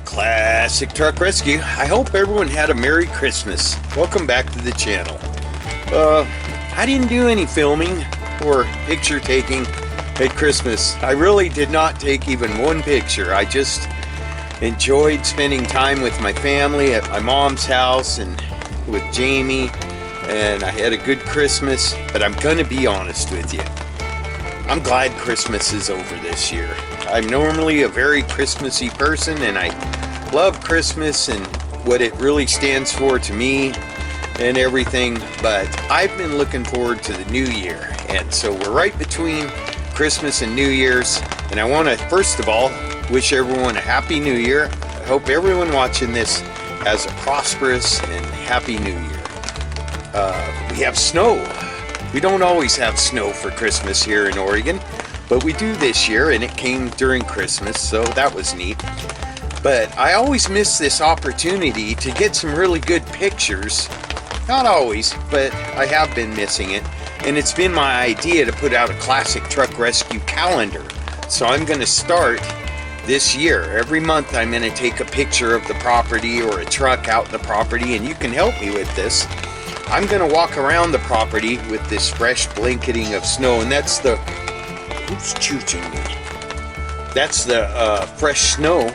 Classic Truck Rescue. I hope everyone had a Merry Christmas. Welcome back to the channel. I didn't do any filming or picture taking at Christmas. I really did not take even one picture. I just enjoyed spending time with my family at my mom's house and with Jamie, and I had a good Christmas. But I'm gonna be honest with you, I'm glad Christmas is over this year. I'm normally a very Christmassy person, and I love Christmas and what it really stands for to me and everything, but I've been looking forward to the new year. And so we're right between Christmas and New Year's, and I want to first of all wish everyone a happy new year. I hope everyone watching this has a prosperous and happy new year. We have snow. We don't always have snow for Christmas here in Oregon, but we do this year, and it came during Christmas, so that was neat. But I always miss this opportunity to get some really good pictures. Not always, but I have been missing it. And it's been my idea to put out a classic truck rescue calendar. So I'm going to start this year. Every month I'm going to take a picture of the property or a truck out in the property, and you can help me with this. I'm going to walk around the property with this fresh blanketing of snow, and that's the... Who's chooching me? That's the fresh snow.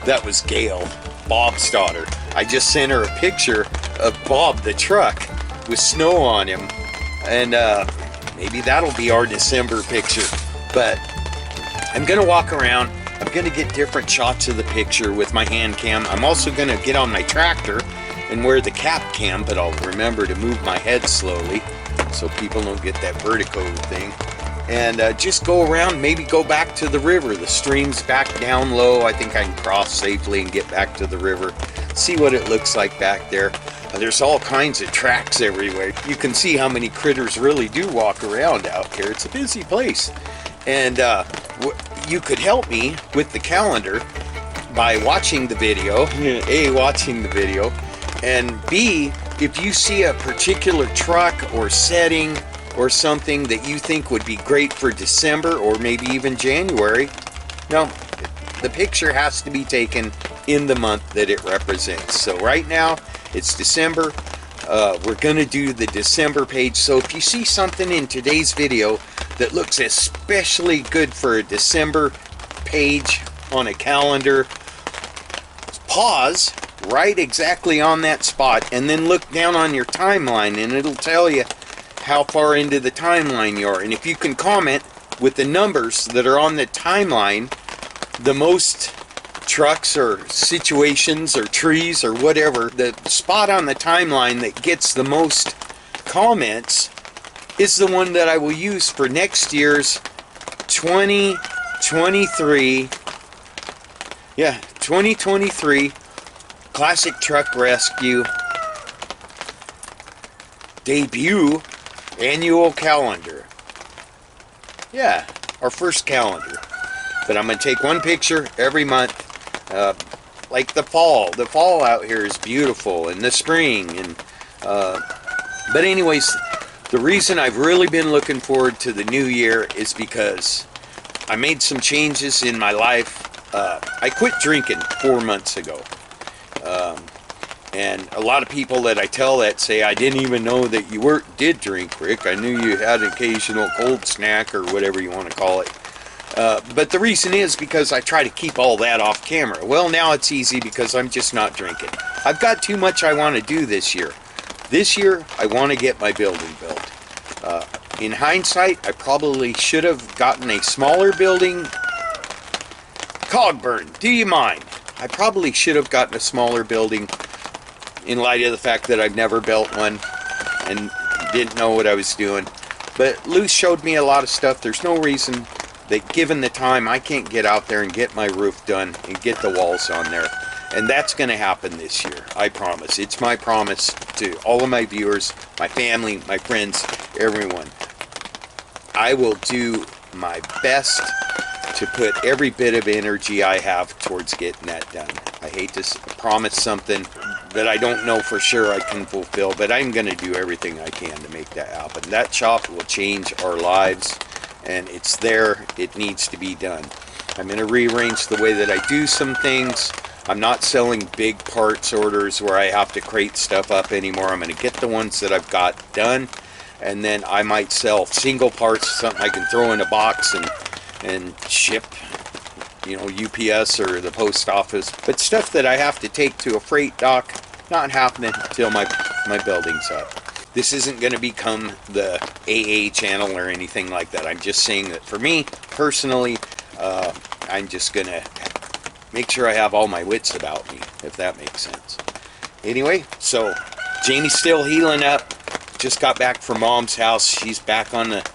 That was Gail, Bob's daughter. I just sent her a picture of Bob the truck with snow on him, and maybe that'll be our December picture. But I'm gonna walk around. I'm gonna get different shots of the picture with my hand cam. I'm also gonna get on my tractor and wear the cap cam, but I'll remember to move my head slowly so people don't get that vertigo thing. And just go around, maybe go back to the river. The stream's back down low. I think I can cross safely and get back to the river. See what it looks like back there. There's all kinds of tracks everywhere. You can see how many critters really do walk around out here. It's a busy place. And you could help me with the calendar by watching the video. A, watching the video. And B, if you see a particular truck or setting or something that you think would be great for December or maybe even January, no, the picture has to be taken in the month that it represents. So right now it's December. We're gonna do the December page. So if you see something in today's video that looks especially good for a December page on a calendar, pause right exactly on that spot and then look down on your timeline, and it'll tell you how far into the timeline you are. And if you can comment with the numbers that are on the timeline, the most trucks or situations or trees or whatever, the spot on the timeline that gets the most comments is the one that I will use for next year's 2023 Classic Truck Rescue debut annual calendar. Yeah, our first calendar. But I'm going to take one picture every month. Like the fall. The fall out here is beautiful, and the spring. And but anyways, the reason I've really been looking forward to the new year is because I made some changes in my life. I quit drinking 4 months ago. And a lot of people that I tell that say, I didn't even know that you did drink, Rick. I knew you had an occasional cold snack or whatever you want to call it. But the reason is because I try to keep all that off camera. Well, now it's easy because I'm just not drinking. I've got too much I want to do this year. This year, I want to get my building built. In hindsight, I probably should have gotten a smaller building. Cogburn, do you mind? I probably should have gotten a smaller building in light of the fact that I've never built one and didn't know what I was doing. But Lou showed me a lot of stuff. There's no reason that given the time I can't get out there and get my roof done and get the walls on there. And that's going to happen this year, I promise. It's my promise to all of my viewers, my family, my friends, everyone. I will do my best to put every bit of energy I have towards getting that done. I hate to promise something that I don't know for sure I can fulfill, but I'm going to do everything I can to make that happen. That shop will change our lives. and it's there. It needs to be done. I'm going to rearrange the way that I do some things. I'm not selling big parts orders where I have to crate stuff up anymore. I'm going to get the ones that I've got done, and then I might sell single parts, something I can throw in a box and ship, you know, UPS or the post office. But stuff that I have to take to a freight dock, not happening until my building's up. This isn't going to become the AA channel or anything like that. I'm just saying that for me, personally, I'm just going to make sure I have all my wits about me, if that makes sense. Anyway, so Jamie's still healing up. Just got back from Mom's house. She's back on the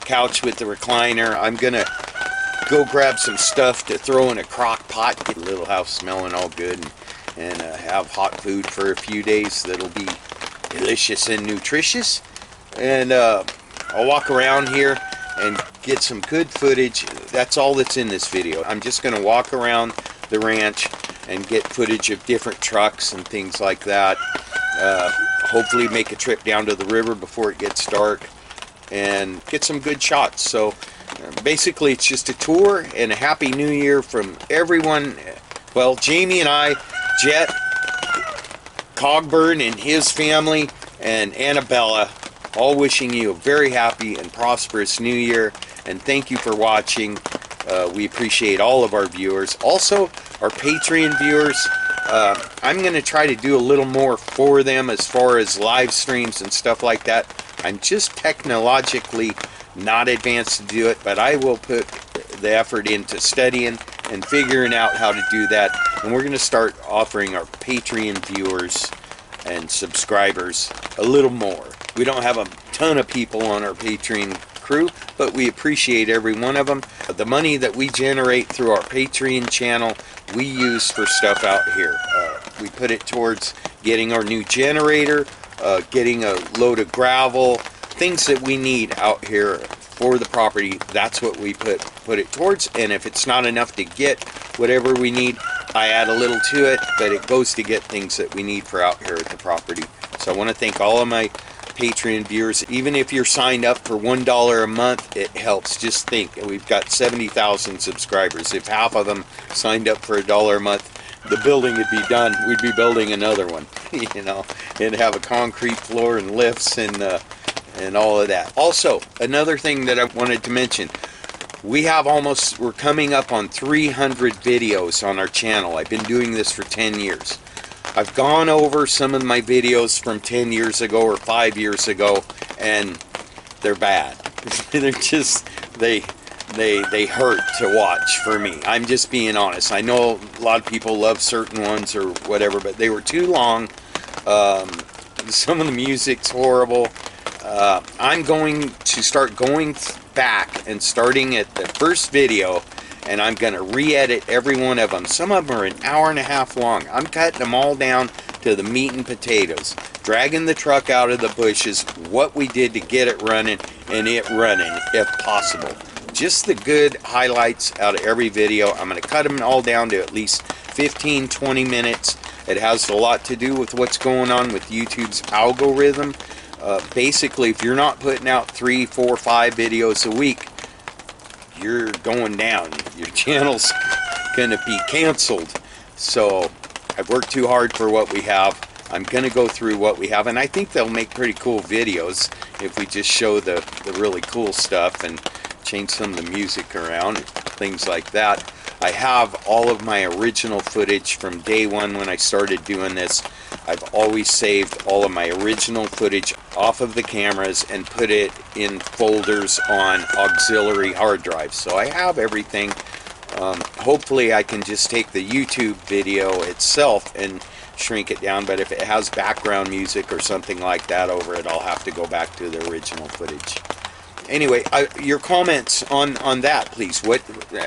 couch with the recliner. I'm going to go grab some stuff to throw in a crock pot, get the little house smelling all good, and have hot food for a few days that'll be delicious and nutritious. And I'll walk around here and get some good footage. That's all that's in this video. I'm just going to walk around the ranch and get footage of different trucks and things like that. Hopefully make a trip down to the river before it gets dark and get some good shots. So basically it's just a tour, and a happy new year from everyone. Well, Jamie and I, Jet Cogburn and his family, and Annabella, all wishing you a very happy and prosperous new year, and thank you for watching. We appreciate all of our viewers. Also, our Patreon viewers, I'm going to try to do a little more for them as far as live streams and stuff like that. I'm just technologically not advanced to do it, but I will put the effort into studying and figuring out how to do that. And we're going to start offering our Patreon viewers and subscribers a little more. We don't have a ton of people on our Patreon crew, but we appreciate every one of them. The money that we generate through our Patreon channel, we use for stuff out here. We put it towards getting our new generator, getting a load of gravel, things that we need out here for the property. That's what we put it towards. And if it's not enough to get whatever we need, I add a little to it, but it goes to get things that we need for out here at the property. So I want to thank all of my Patreon viewers. Even if you're signed up for $1 a month, it helps. Just think, we've got 70,000 subscribers. If half of them signed up for $1 a month, the building would be done. We'd be building another one, you know, and have a concrete floor and lifts and all of that. Also, another thing that I wanted to mention, we're coming up on 300 videos on our channel. I've been doing this for 10 years. I've gone over some of my videos from 10 years ago or 5 years ago, and they're bad. They're just, they hurt to watch for me. I'm just being honest. I know a lot of people love certain ones or whatever, but they were too long. Some of the music's horrible. I'm going to start going back and starting at the first video, and I'm going to re-edit every one of them. Some of them are an hour and a half long. I'm cutting them all down to the meat and potatoes, dragging the truck out of the bushes, what we did to get it running, and it running if possible. Just the good highlights out of every video. I'm going to cut them all down to at least 15-20 minutes. It has a lot to do with what's going on with YouTube's algorithm. Basically, if you're not putting out 3, 4, 5 videos a week, you're going down. Your channel's gonna be canceled. So I've worked too hard for what we have. I'm gonna go through what we have, and I think they'll make pretty cool videos if we just show the really cool stuff and change some of the music around, things like that. I have all of my original footage from day one when I started doing this. I've always saved all of my original footage off of the cameras and put it in folders on auxiliary hard drives. So I have everything. Hopefully I can just take the YouTube video itself and shrink it down, but if it has background music or something like that over it, I'll have to go back to the original footage. Anyway, your comments on that, please.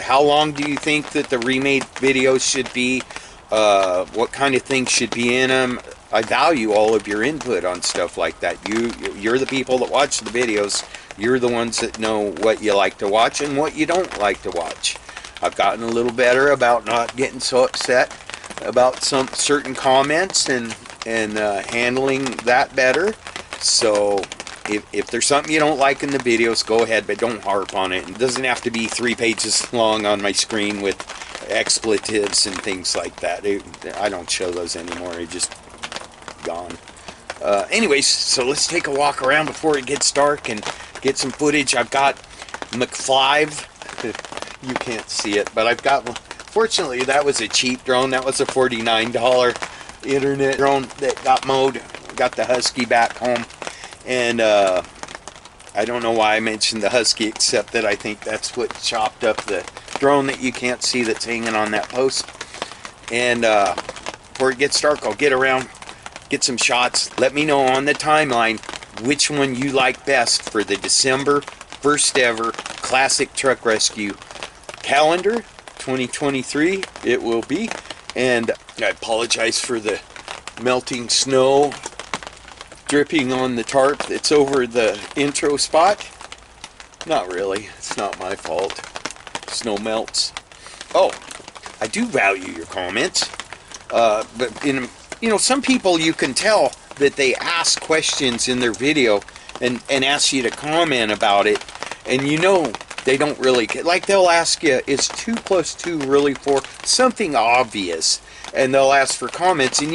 How long do you think that the remade videos should be? What kind of things should be in them? I value all of your input on stuff like that. You're the people that watch the videos. You're the ones that know what you like to watch and what you don't like to watch. I've gotten a little better about not getting so upset about some certain comments and handling that better. So if there's something you don't like in the videos, go ahead, but don't harp on it. It doesn't have to be 3 pages long on my screen with expletives and things like that. I don't show those anymore. They're just gone. Anyways, so let's take a walk around before it gets dark and get some footage. I've got McFly. You can't see it, but I've got one. Fortunately, that was a cheap drone. That was a $49 internet drone that got mowed. Got the Husky back home. And I don't know why I mentioned the Husky, except that I think that's what chopped up the drone that you can't see that's hanging on that post. And before it gets dark, I'll get around, get some shots. Let me know on the timeline which one you like best for the December first ever Classic Truck Rescue calendar 2023. It will be. And I apologize for the melting snow dripping on the tarp that's over the intro spot. Not really. It's not my fault. Snow melts. Oh, I do value your comments. But some people, you can tell that they ask questions in their video and ask you to comment about it, and they don't really get, like, they'll ask you, is 2 + 2 really 4? Something obvious, and they'll ask for comments, and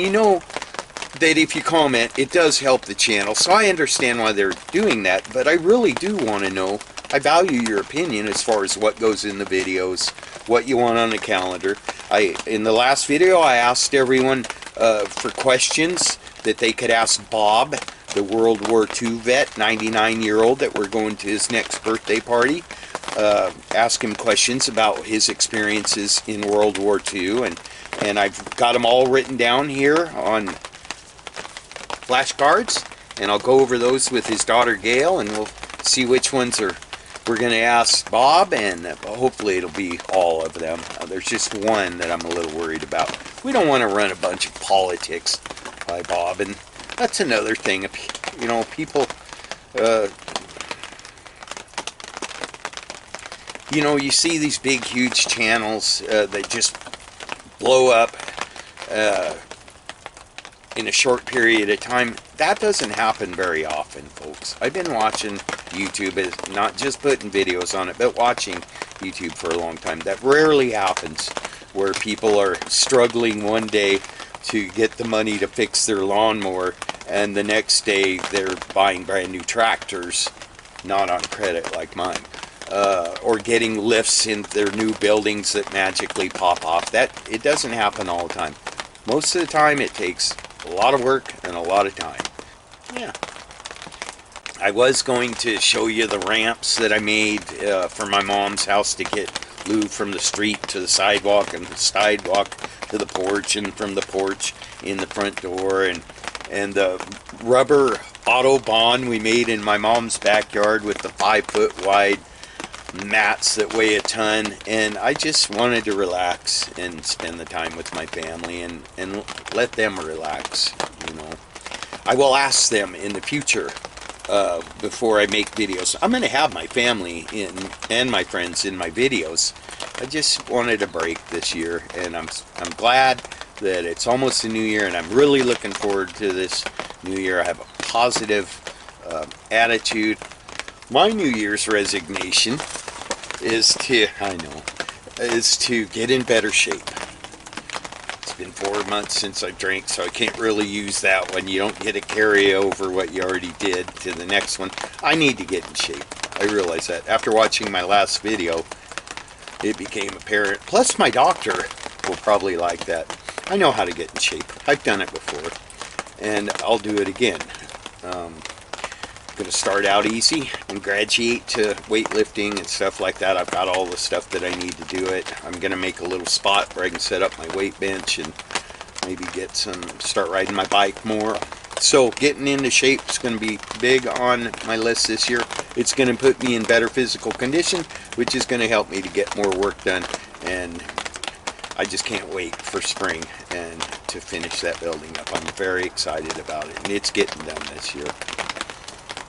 that if you comment, it does help the channel. So I understand why they're doing that, but I really do want to know. I value your opinion as far as what goes in the videos, what you want on the calendar. In the last video, I asked everyone for questions that they could ask Bob, the World War II vet, 99-year-old, that we're going to his next birthday party. Ask him questions about his experiences in World War II, and I've got them all written down here on flashcards, and I'll go over those with his daughter Gail, and we'll see which ones we're going to ask Bob, and hopefully it'll be all of them. There's just one that I'm a little worried about. We don't want to run a bunch of politics by Bob, and that's another thing. People, you see these big, huge channels that just blow up in a short period of time. That doesn't happen very often, folks. I've been watching YouTube, not just putting videos on it, but watching YouTube for a long time. That rarely happens, where people are struggling one day to get the money to fix their lawnmower, and the next day they're buying brand new tractors, not on credit like mine, or getting lifts in their new buildings that magically pop off. It doesn't happen all the time. Most of the time it takes a lot of work and a lot of time. Yeah. I was going to show you the ramps that I made for my mom's house to get Lou from the street to the sidewalk, and the sidewalk to the porch, and from the porch in the front door, and the rubber Autobahn we made in my mom's backyard with the 5-foot wide mats that weigh a ton. And I just wanted to relax and spend the time with my family and let them relax. I will ask them in the future before I make videos. I'm going to have my family and my friends in my videos. I just wanted a break this year, and I'm glad that it's almost the new year, and I'm really looking forward to this new year. I have a positive attitude. My New Year's resignation is to get in better shape. It's been 4 months since I drank, so I can't really use that one. You don't get to carry over what you already did to the next one. I need to get in shape. I realize that. After watching my last video, it became apparent. Plus, my doctor will probably like that. I know how to get in shape. I've done it before, and I'll do it again. I'm going to start out easy and graduate to weightlifting and stuff like that. I've got all the stuff that I need to do it. I'm going to make a little spot where I can set up my weight bench and maybe start riding my bike more. So getting into shape is going to be big on my list this year. It's going to put me in better physical condition, which is going to help me to get more work done. And I just can't wait for spring and to finish that building up. I'm very excited about it, and it's getting done this year.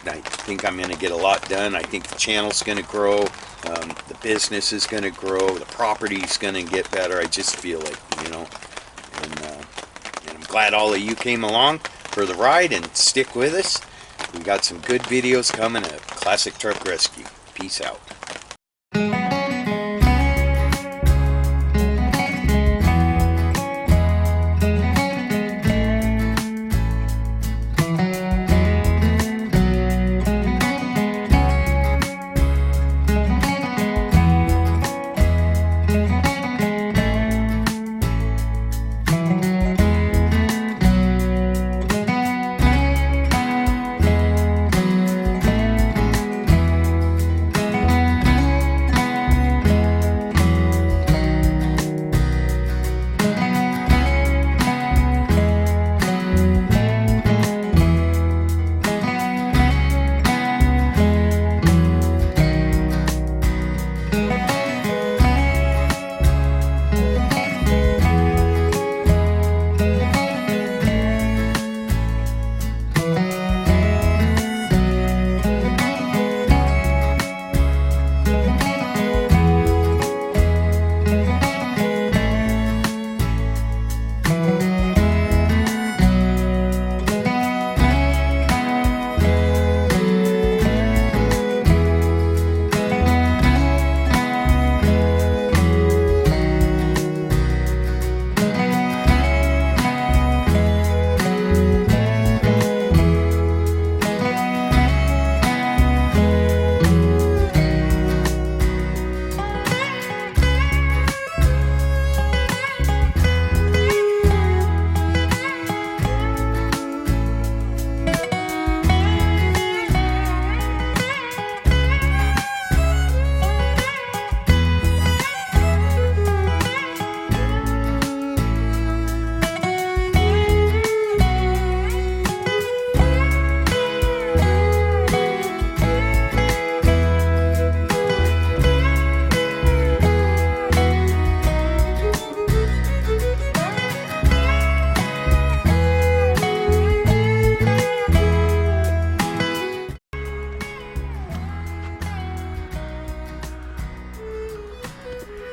I think I'm going to get a lot done. I think the channel's going to grow. The business is going to grow. The property's going to get better. I just feel it, And I'm glad all of you came along for the ride and stick with us. We got some good videos coming of Classic Truck Rescue. Peace out.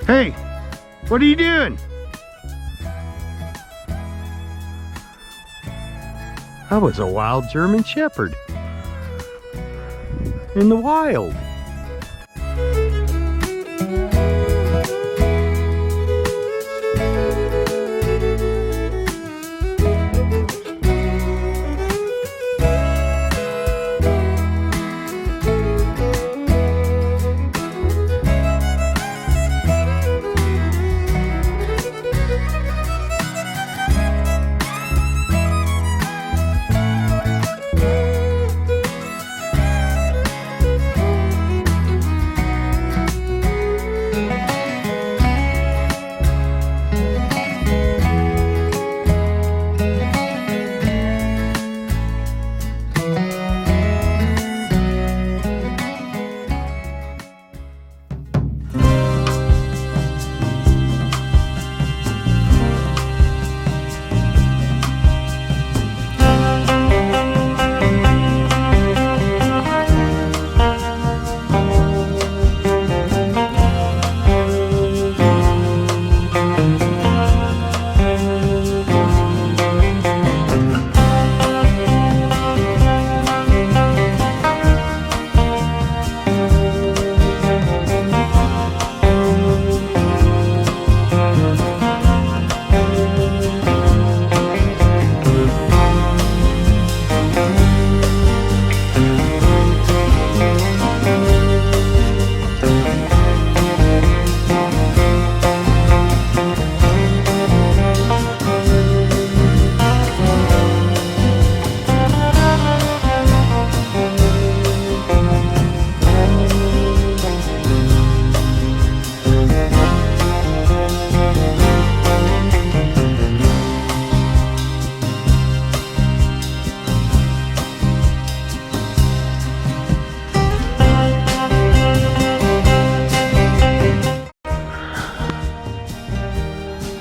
Hey, what are you doing? That was a wild German Shepherd. In the wild.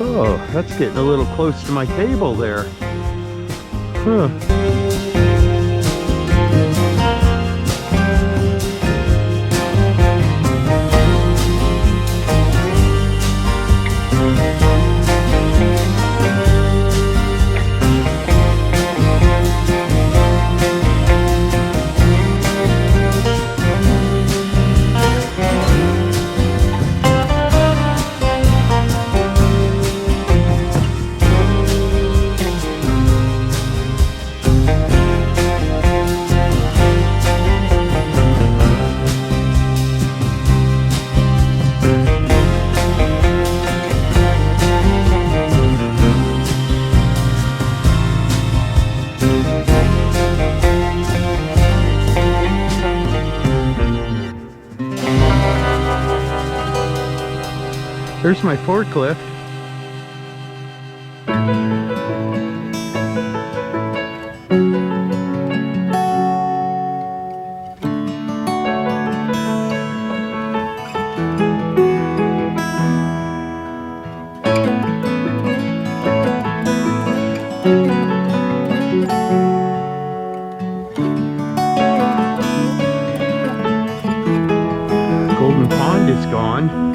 Oh, that's getting a little close to my table there. Huh. There's my forklift. Golden Pond is gone.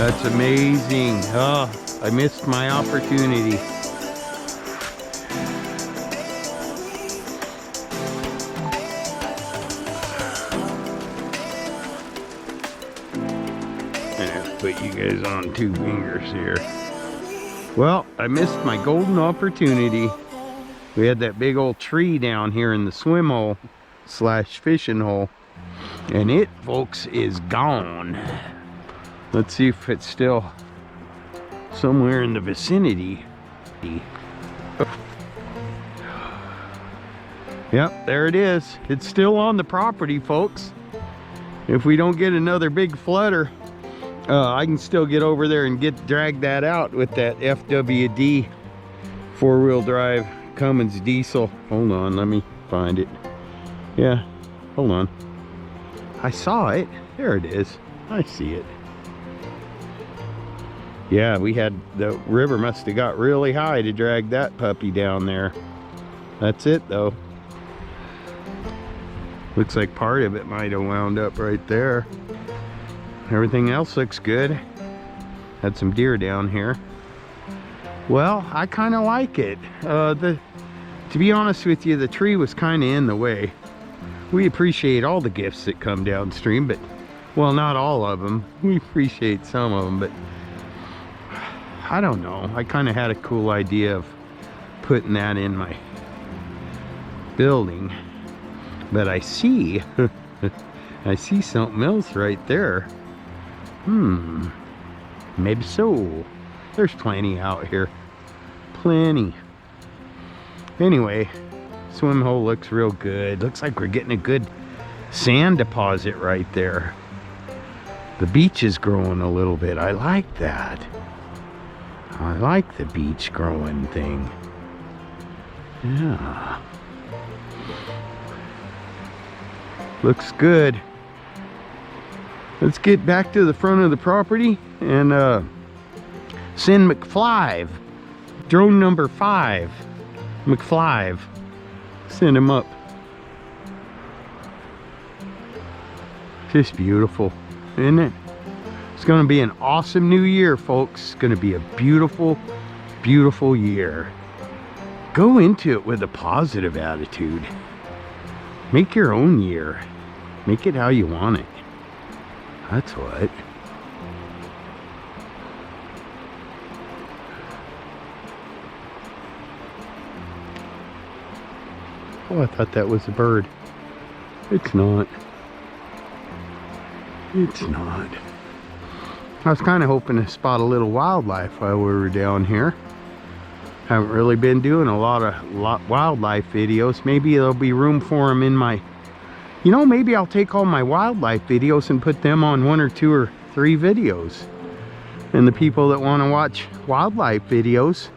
That's amazing. Oh, I missed my opportunity. Put you guys on 2 fingers here. Well, I missed my golden opportunity. We had that big old tree down here in the swim hole slash fishing hole, and it, folks, is gone. Let's see if it's still somewhere in the vicinity. Yep, there it is. It's still on the property, folks. If we don't get another big flooder, I can still get over there and drag that out with that FWD 4-wheel drive Cummins diesel. Hold on, let me find it. Yeah, hold on. I saw it. There it is. I see it. Yeah, the river must have got really high to drag that puppy down there. That's it though. Looks like part of it might have wound up right there. Everything else looks good. Had some deer down here. Well, I kind of like it. To be honest with you, the tree was kind of in the way. We appreciate all the gifts that come downstream, but, well, not all of them. We appreciate some of them, but I don't know. I kind of had a cool idea of putting that in my building, but I see, I see something else right there. Maybe so. There's plenty out here. Plenty. Anyway, swim hole looks real good. Looks like we're getting a good sand deposit right there. The beach is growing a little bit. I like that. I like the beach growing thing. Yeah. Looks good. Let's get back to the front of the property and send McFly, drone number 5, McFly, send him up. Just beautiful, isn't it? It's gonna be an awesome new year, folks. It's gonna be a beautiful, beautiful year. Go into it with a positive attitude. Make your own year. Make it how you want it. That's what. Oh, I thought that was a bird. It's not. It's not. I was kind of hoping to spot a little wildlife while we were down here. Haven't really been doing a lot of wildlife videos. Maybe there'll be room for them in my... You know, maybe I'll take all my wildlife videos and put them on 1 or 2 or 3 videos. And the people that want to watch wildlife videos,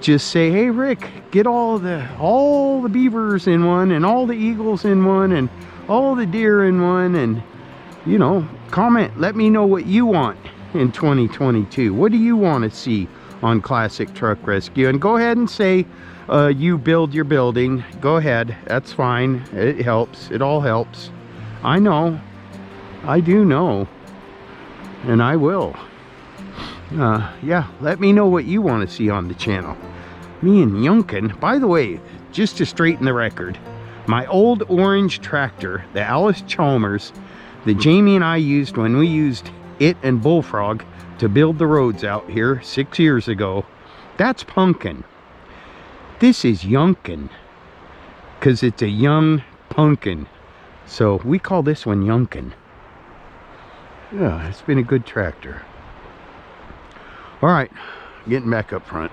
just say, hey Rick, get all the beavers in one, and all the eagles in one, and all the deer in one, and, you know, comment. Let me know what you want in 2022. What do you want to see on Classic Truck Rescue? And go ahead and say, you build your building. Go ahead, that's fine. It helps. It all helps. I know. I do know. And I will. Yeah, let me know what you want to see on the channel. Me and Yunkin, by the way, just to straighten the record, my old orange tractor, the Alice Chalmers, that Jamie and I used when we used it and Bullfrog to build the roads out here 6 years ago, that's pumpkin. This is Yunkin, because it's a young pumpkin. So we call this one Yunkin. Yeah, it's been a good tractor. All right, getting back up front.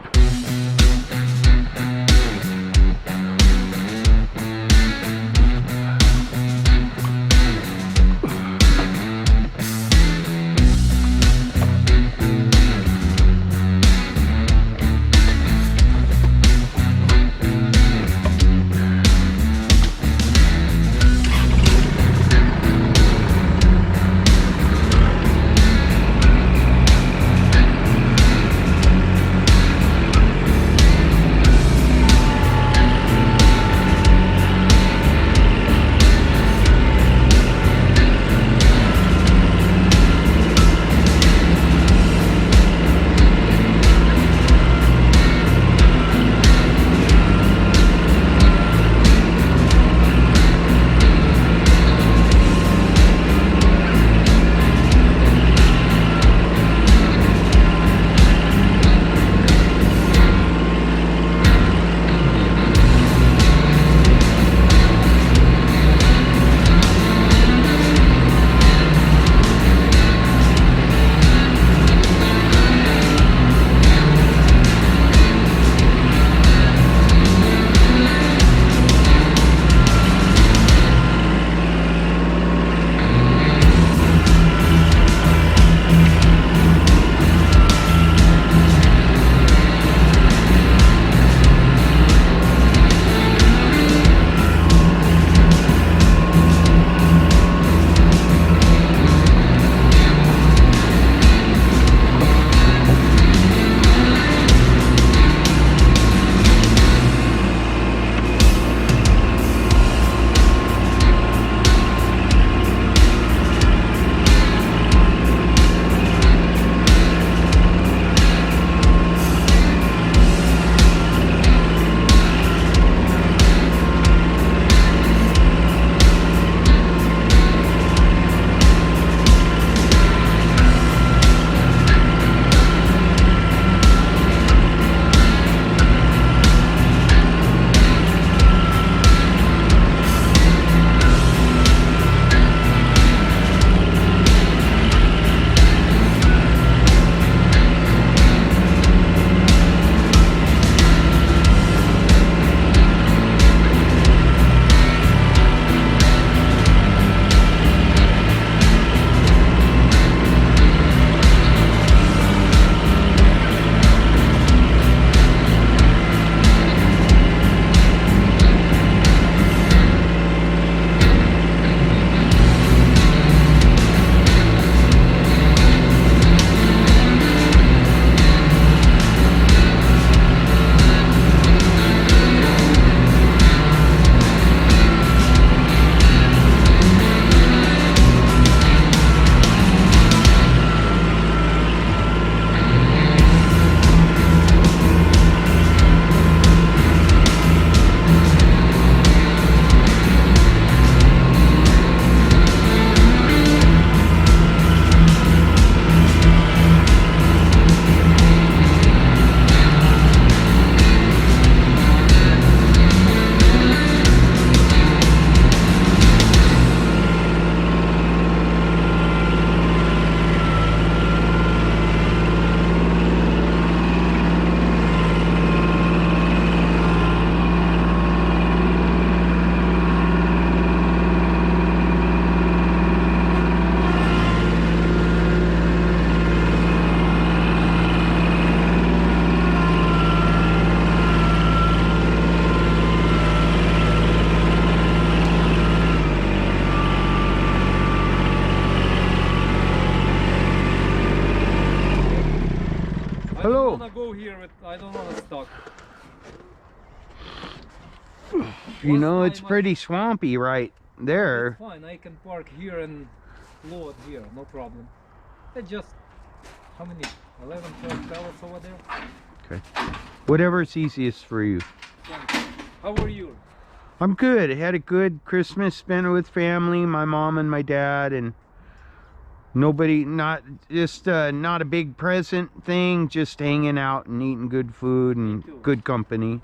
here with, I don't want to stop. You know, it's pretty swampy right there. That's fine, I can park here and load here, no problem. It's just, how many? 11, 12 pallets over there? Okay. Whatever's easiest for you. How are you? I'm good. I had a good Christmas, spent it with family, my mom and my dad, and nobody, not a big present thing, just hanging out and eating good food and good company.